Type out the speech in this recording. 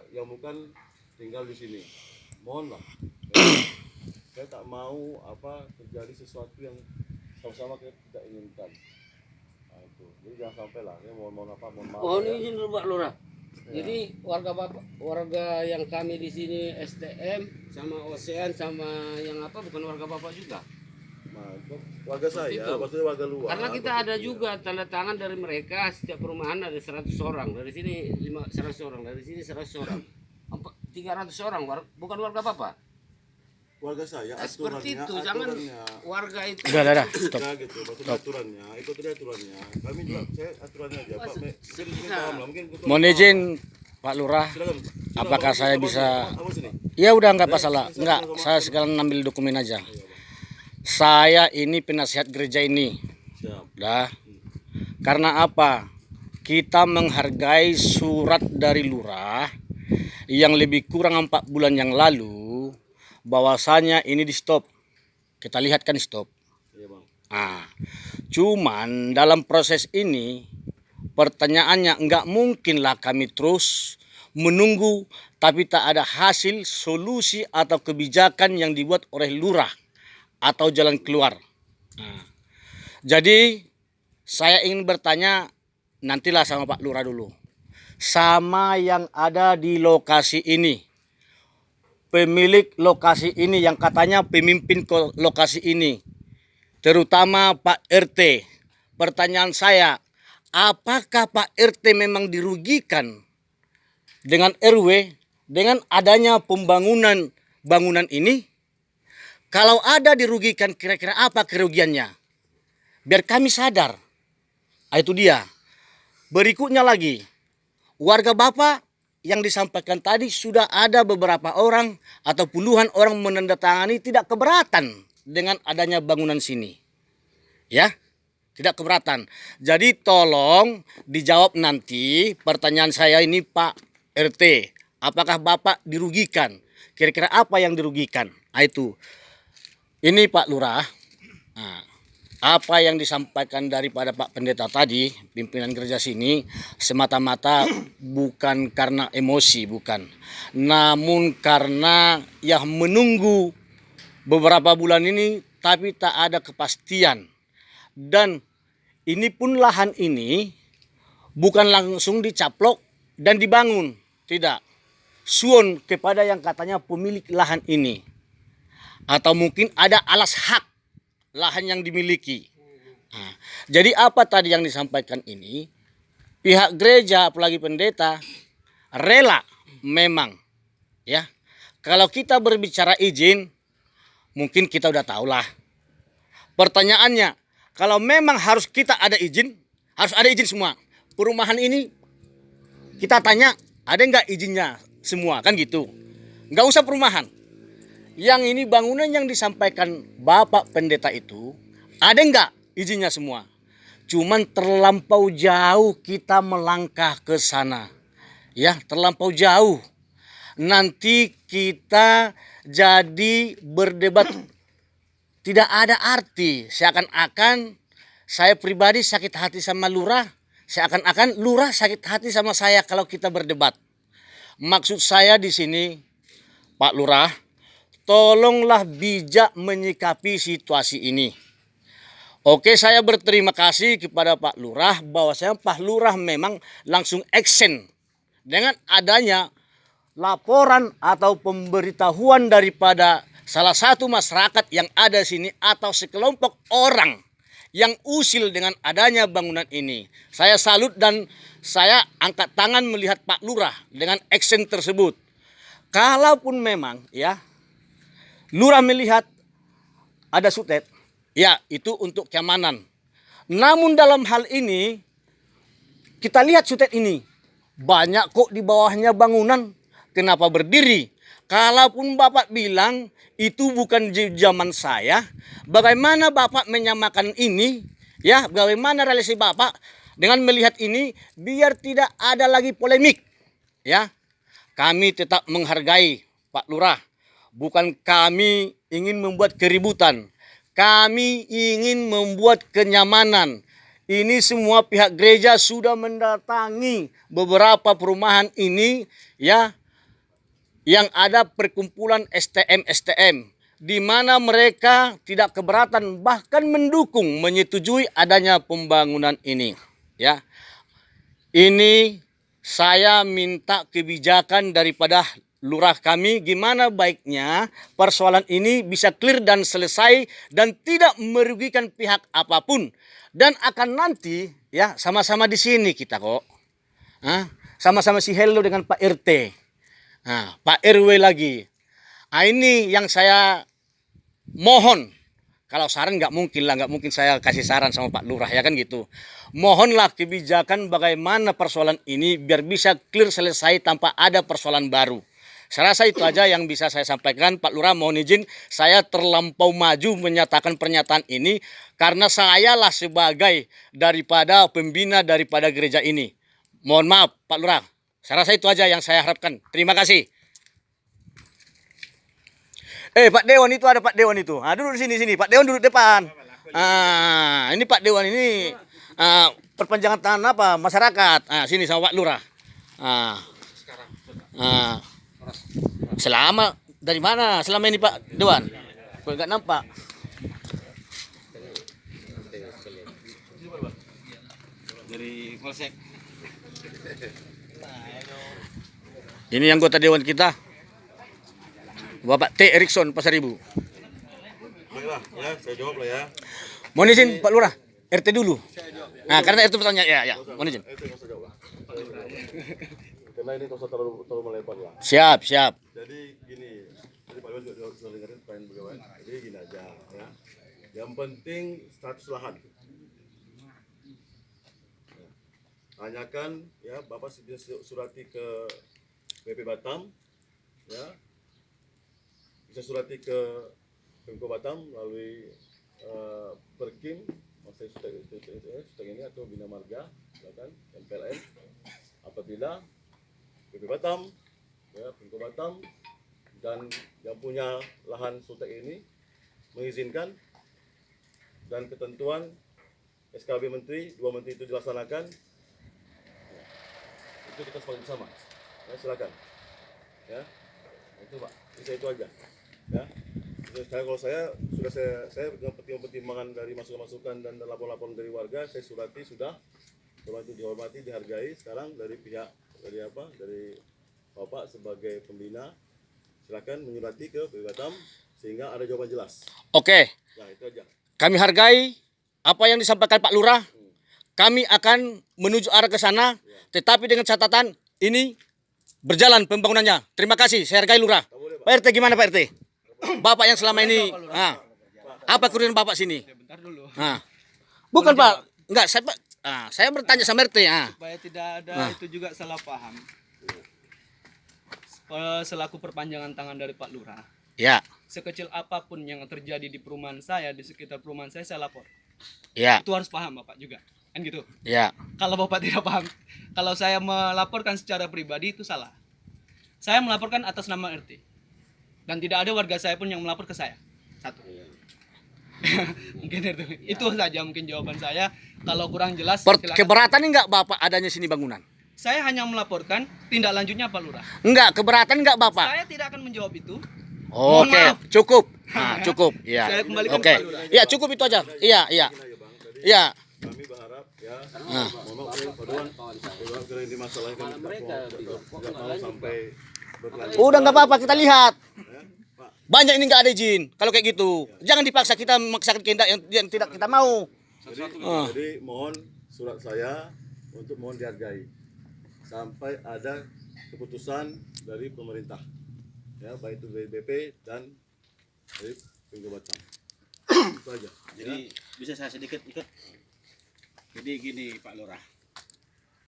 yang bukan tinggal di sini. Mohonlah, saya tak mau terjadi sesuatu yang sama-sama kita tidak inginkan. Nah, itu. Jadi jangan sampai lah. Ya, mohon maaf. Oh, Ya. ini izin dulu Pak Lurah. Ya. Jadi warga yang kami di sini STM sama OSEAN sama yang apa bukan warga Bapak juga. Nah, itu warga saya, itu. maksudnya warga luar. Karena kita ada juga tanda tangan dari mereka, setiap perumahan ada 100 orang. Dari sini 100 orang, dari sini 100 orang. 300 orang bukan warga Bapak. Warga saya Seperti aturannya, itu, jangan aturannya. warga itu. Udah, stop. Nah, gitu, maksudnya aturannya, ikuti aturannya. Kami juga, saya aturannya aja, Pak. Mungkin paham lah, mungkin betul. Mohon izin Pak Lurah, Silakan. apakah saya bisa? Abang sini. Ya udah nggak masalah. Enggak, saya sekarang ngambil dokumen aja. Saya ini penasihat gereja ini. Siap. Dah. Karena apa? Kita menghargai surat dari lurah yang lebih kurang 4 bulan yang lalu, bahwasanya ini di stop. Kita lihat kan stop. Iya, Bang. Cuman dalam proses ini pertanyaannya enggak mungkinlah kami terus menunggu tapi tak ada hasil, solusi atau kebijakan yang dibuat oleh lurah atau jalan keluar. Jadi saya ingin bertanya nantilah sama Pak Lurah dulu. Sama yang ada di lokasi ini. Pemilik lokasi ini yang katanya pemimpin lokasi ini. Terutama Pak RT. Pertanyaan saya, apakah Pak RT memang dirugikan dengan RW dengan adanya bangunan ini? Kalau ada dirugikan, kira-kira apa kerugiannya? Biar kami sadar. Itu dia. Berikutnya lagi, warga Bapak yang disampaikan tadi sudah ada beberapa orang atau puluhan orang menandatangani tidak keberatan dengan adanya bangunan sini. Ya, tidak keberatan. Jadi tolong dijawab nanti pertanyaan saya ini Pak RT. Apakah Bapak dirugikan? Kira-kira apa yang dirugikan? Itu. Ini Pak Lurah. Apa yang disampaikan daripada Pak Pendeta tadi, pimpinan gereja sini, semata-mata bukan karena emosi, bukan. Namun karena ya menunggu beberapa bulan ini, tapi tak ada kepastian. Dan ini pun lahan ini bukan langsung dicaplok dan dibangun. Tidak. Suon kepada yang katanya pemilik lahan ini. Atau mungkin ada alas hak lahan yang dimiliki. Jadi apa tadi yang disampaikan ini? Pihak gereja apalagi pendeta rela memang ya. Kalau kita berbicara izin mungkin kita udah tahulah. Pertanyaannya, kalau memang harus kita ada izin, harus ada izin semua. Perumahan ini kita tanya, ada nggak izinnya semua kan gitu. Nggak usah perumahan. Yang ini bangunan yang disampaikan Bapak Pendeta itu, ada nggak izinnya semua? Cuman terlampau jauh kita melangkah ke sana. Ya, terlampau jauh. Nanti kita jadi berdebat tidak ada arti. Seakan-akan saya pribadi sakit hati sama lurah. Seakan-akan lurah sakit hati sama saya kalau kita berdebat. Maksud saya di sini, Pak Lurah, tolonglah bijak menyikapi situasi ini. Oke, saya berterima kasih kepada Pak Lurah bahwasanya Pak Lurah memang langsung action dengan adanya laporan atau pemberitahuan daripada salah satu masyarakat yang ada sini atau sekelompok orang yang usil dengan adanya bangunan ini. Saya salut dan saya angkat tangan melihat Pak Lurah dengan action tersebut. Kalaupun memang ya Lurah melihat ada sutet, ya itu untuk keamanan. Namun dalam hal ini kita lihat sutet ini banyak kok di bawahnya bangunan. Kenapa berdiri? Kalaupun Bapak bilang itu bukan zaman saya, bagaimana Bapak menyamakan ini? Ya, bagaimana relasi Bapak dengan melihat ini biar tidak ada lagi polemik? Ya, kami tetap menghargai Pak Lurah. Bukan kami ingin membuat keributan. Kami ingin membuat kenyamanan. ini semua pihak gereja sudah mendatangi beberapa perumahan ini ya, yang ada perkumpulan STM di mana mereka tidak keberatan bahkan mendukung menyetujui adanya pembangunan ini ya. Ini saya minta kebijakan daripada lurah kami gimana baiknya persoalan ini bisa clear dan selesai dan tidak merugikan pihak apapun, dan akan nanti ya sama-sama di sini kita kok. Sama-sama si hello dengan Pak RT. Pak RW lagi. Ini yang saya mohon. Kalau saran nggak mungkin saya kasih saran sama Pak Lurah ya kan gitu. Mohonlah kebijakan bagaimana persoalan ini biar bisa clear selesai tanpa ada persoalan baru. Saya rasa itu aja yang bisa saya sampaikan. Pak Lurah mohon izin saya terlampau maju menyatakan pernyataan ini karena sayalah sebagai daripada pembina daripada gereja ini. Mohon maaf Pak Lurah. Saya rasa itu aja yang saya harapkan. Terima kasih. Pak Dewan itu ada Pak Dewan itu. Duduk di sini. Pak Dewan duduk depan. Ini Pak Dewan ini perpanjangan tangan apa masyarakat. Sini sama Pak Lurah. Selama dari mana? Selama ini Pak Dewan? Kok enggak nampak? Dari Polsek. Ini anggota Dewan kita. Bapak T. Erikson Pasaribu. Baiklah, ya, saya jawab lah ya. Mohon izin Pak Lurah, RT dulu. Karena RT bertanya, ya. Mohon izin. Itu nggak usah jawab lah. Karena ini nggak usah terlalu melebar lah. Siap. Jadi gini, tadi Pak Iwan juga sudah dengerin poin beliau. Jadi gini aja ya. Yang penting status lahan. Tanyakan ya, Bapak bisa surati ke BP Batam ya. Bisa surati ke Pemko Batam melalui Perkim, maksudnya sudah ini atau Bina Marga, silakan MPLN. Apabila BP Batam, ya Pemko Batam dan yang punya lahan sutek ini mengizinkan dan ketentuan SKB Menteri, 2 Menteri itu dilaksanakan, itu kita sepakat bersama. Ya, silakan. Ya, itu Pak, bisa itu aja. Ya, kalau saya sudah saya dengan pertimbangan dari masukan-masukan dan laporan-laporan dari warga, saya surati sudah, itu dihormati, dihargai. Sekarang dari pihak dari Bapak sebagai pembina, silakan menyurati ke BP Batam sehingga ada jawaban jelas. Oke. Nah itu aja. Kami hargai apa yang disampaikan Pak Lurah. Kami akan menuju arah ke sana, tetapi dengan catatan ini berjalan pembangunannya. Terima kasih, saya hargai Lurah. Pak RT gimana Pak RT? Bapak yang selama ini, apa kerugian Bapak sini? Bentar dulu. Bukan Pak, enggak saya bertanya sama RT. Supaya tidak ada itu juga salah paham. Selaku perpanjangan tangan dari Pak Lurah, Ya, sekecil apapun yang terjadi di perumahan saya, di sekitar perumahan saya lapor. ya, Itu harus paham Bapak juga, kan gitu. ya. Kalau Bapak tidak paham, kalau saya melaporkan secara pribadi itu salah. Saya melaporkan atas nama RT. Dan tidak ada warga saya pun yang melapor ke saya. Satu. Mungkin itu saja mungkin jawaban saya. Kalau kurang jelas, silakan. Keberatan enggak Bapak adanya sini bangunan? Saya hanya melaporkan, tindak lanjutnya Pak Lurah. Enggak, keberatan enggak Bapak? Saya tidak akan menjawab itu. Oke, maaf. cukup. Cukup. Ya. Saya kembalikan Oke. Pak Lurah. Ya, cukup itu aja. Iya. Ya. Kami berharap ya, mohon maaf Pak Dewan, kalau ini masalahnya kan tidak mau sampai berkelanjutan. Udah enggak apa-apa, kita lihat. Ya, Pak. Banyak ini enggak ada izin. Kalau kayak gitu, jangan dipaksa kita memaksakan kehendak yang tidak kita mau. Jadi mohon surat saya untuk mohon dihargai sampai ada keputusan dari pemerintah, ya baik itu dari BP dan dari Pemko Batam. Itu aja. Jadi bisa saya sedikit ikut. Jadi gini Pak Lurah.